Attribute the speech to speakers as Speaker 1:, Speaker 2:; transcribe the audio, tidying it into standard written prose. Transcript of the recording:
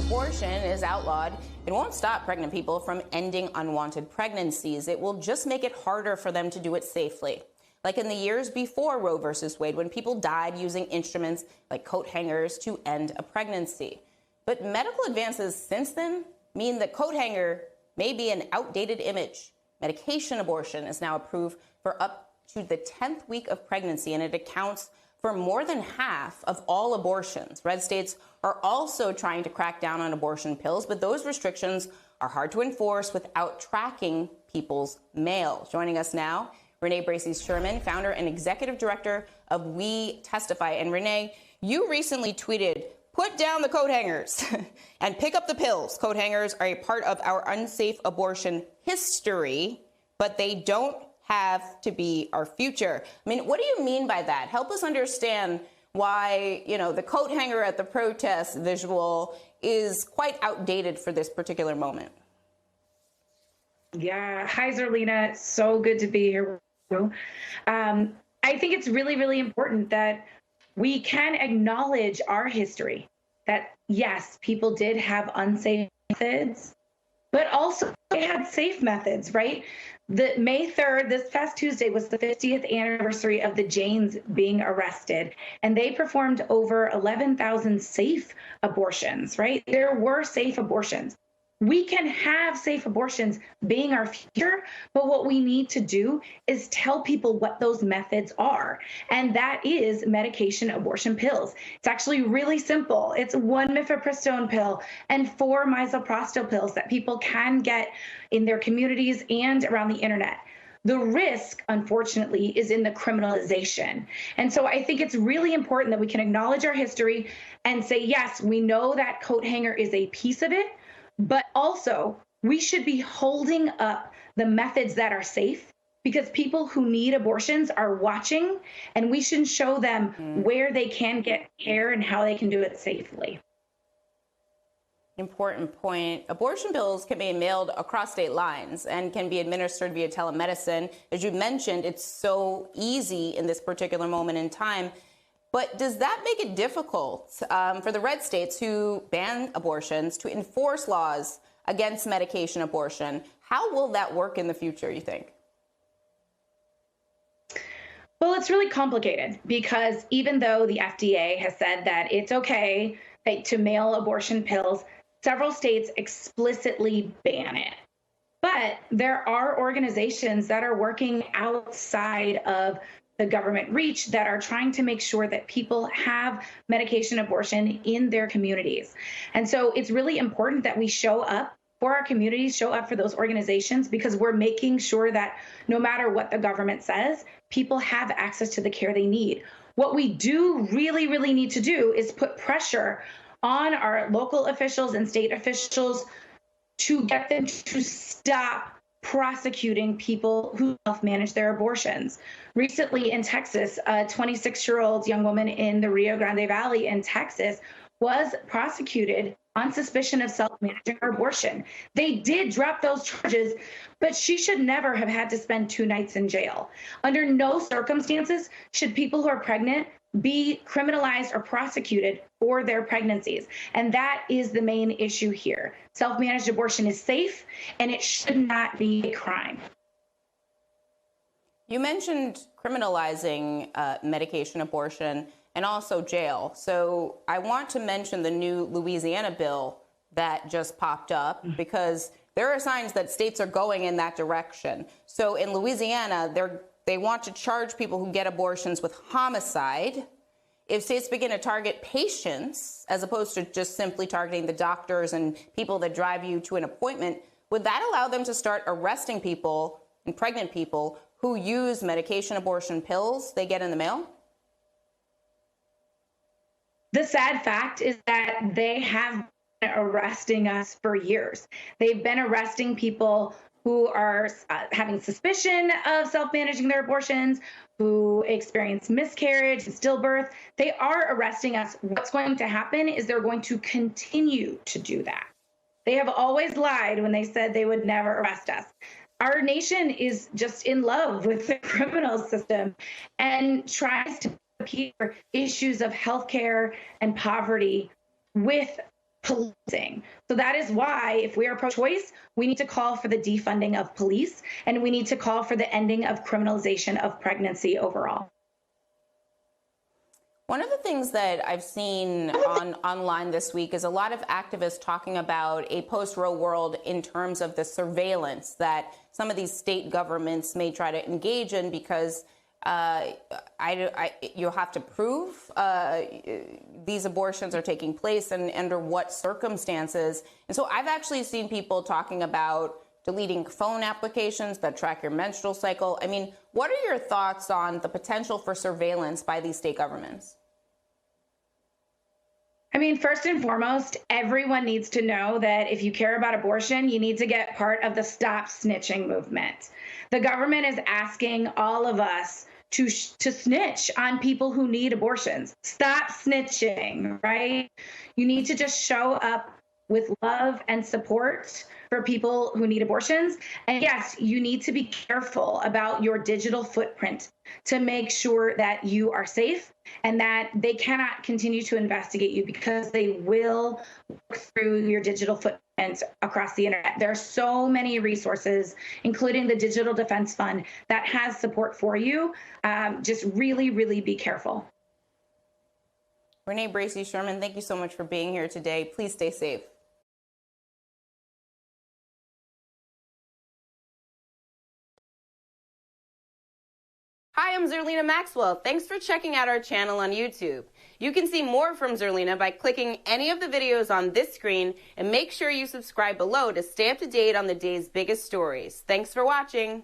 Speaker 1: abortion is outlawed, it won't stop pregnant people from ending unwanted pregnancies. It will just make it harder for them to do it safely. Like in the years before Roe versus Wade, when people died using instruments like coat hangers to end a pregnancy. But medical advances since then mean that coat hanger may be an outdated image. Medication abortion is now approved for up to the 10th week of pregnancy, and it accounts for more than half of all abortions. Red states are also trying to crack down on abortion pills, but those restrictions are hard to enforce without tracking people's mail. Joining us now, Renee Bracey-Sherman, founder and executive director of We Testify. And Renee, you recently tweeted, "Put down the coat hangers and pick up the pills. Coat hangers are a part of our unsafe abortion history, but they don't have to be our future." I mean, what do you mean by that? Help us understand why, the coat hanger at the protest visual is quite outdated for this particular moment.
Speaker 2: Yeah. Hi, Zerlina. So good to be here with you. I think it's really, really important that we can acknowledge our history, that yes, people did have unsafe methods, but also they had safe methods, right? The May 3rd, this past Tuesday, was the 50th anniversary of the Janes being arrested, and they performed over 11,000 safe abortions, right? There were safe abortions. We can have safe abortions being our future, but what we need to do is tell people what those methods are. And that is medication abortion pills. It's actually really simple. It's 1 mifepristone pill and 4 misoprostol pills that people can get in their communities and around the internet. The risk, unfortunately, is in the criminalization. And so I think it's really important that we can acknowledge our history and say, yes, we know that coat hanger is a piece of it, but also we should be holding up the methods that are safe, because people who need abortions are watching, and we should show them where they can get care and how they can do it safely.
Speaker 1: Important point. Abortion pills can be mailed across state lines and can be administered via telemedicine. As you mentioned, it's so easy in this particular moment in time. But does that make it difficult for the red states who ban abortions to enforce laws against medication abortion? How will that work in the future, you think?
Speaker 2: Well, it's really complicated, because even though the FDA has said that it's okay to mail abortion pills, several states explicitly ban it. But there are organizations that are working outside of the government reach that are trying to make sure that people have medication abortion in their communities. And so it's really important that we show up for our communities, show up for those organizations, because we're making sure that no matter what the government says, people have access to the care they need. What we do really, really need to do is put pressure on our local officials and state officials to get them to stop prosecuting people who self-manage their abortions. Recently in Texas, a 26-year-old young woman in the Rio Grande Valley in Texas was prosecuted on suspicion of self-managing her abortion. They did drop those charges, but she should never have had to spend 2 nights in jail. Under no circumstances should people who are pregnant be criminalized or prosecuted for their pregnancies. And that is the main issue here. Self-managed abortion is safe, and it should not be a crime.
Speaker 1: You mentioned criminalizing medication abortion and also jail. So I want to mention the new Louisiana bill that just popped up, because there are signs that states are going in that direction. So in Louisiana, they want to charge people who get abortions with homicide. If states begin to target patients, as opposed to just simply targeting the doctors and people that drive you to an appointment, would that allow them to start arresting people and pregnant people who use medication abortion pills they get in the mail?
Speaker 2: The sad fact is that they have been arresting us for years. They've been arresting people who are having suspicion of self-managing their abortions, who experience miscarriage and stillbirth. They are arresting us. What's going to happen is they're going to continue to do that. They have always lied when they said they would never arrest us. Our nation is just in love with the criminal system and tries to appear issues of healthcare and poverty with policing. So that is why, if we are pro-choice, we need to call for the defunding of police, and we need to call for the ending of criminalization of pregnancy overall.
Speaker 1: One of the things that I've seen online this week is a lot of activists talking about a post-Roe world in terms of the surveillance that some of these state governments may try to engage in, because you'll have to prove these abortions are taking place and under what circumstances. And so I've actually seen people talking about deleting phone applications that track your menstrual cycle. I mean, what are your thoughts on the potential for surveillance by these state governments?
Speaker 2: I mean, first and foremost, everyone needs to know that if you care about abortion, you need to get part of the Stop Snitching movement. The government is asking all of us to snitch on people who need abortions. Stop snitching, right? You need to just show up with love and support for people who need abortions. And yes, you need to be careful about your digital footprint to make sure that you are safe and that they cannot continue to investigate you, because they will work through your digital footprint across the internet. There are so many resources, including the Digital Defense Fund, that has support for you. Just really, really be careful.
Speaker 1: Renee Bracey Sherman, thank you so much for being here today. Please stay safe. Hi, I'm Zerlina Maxwell. Thanks for checking out our channel on YouTube. You can see more from Zerlina by clicking any of the videos on this screen, and make sure you subscribe below to stay up to date on the day's biggest stories. Thanks for watching.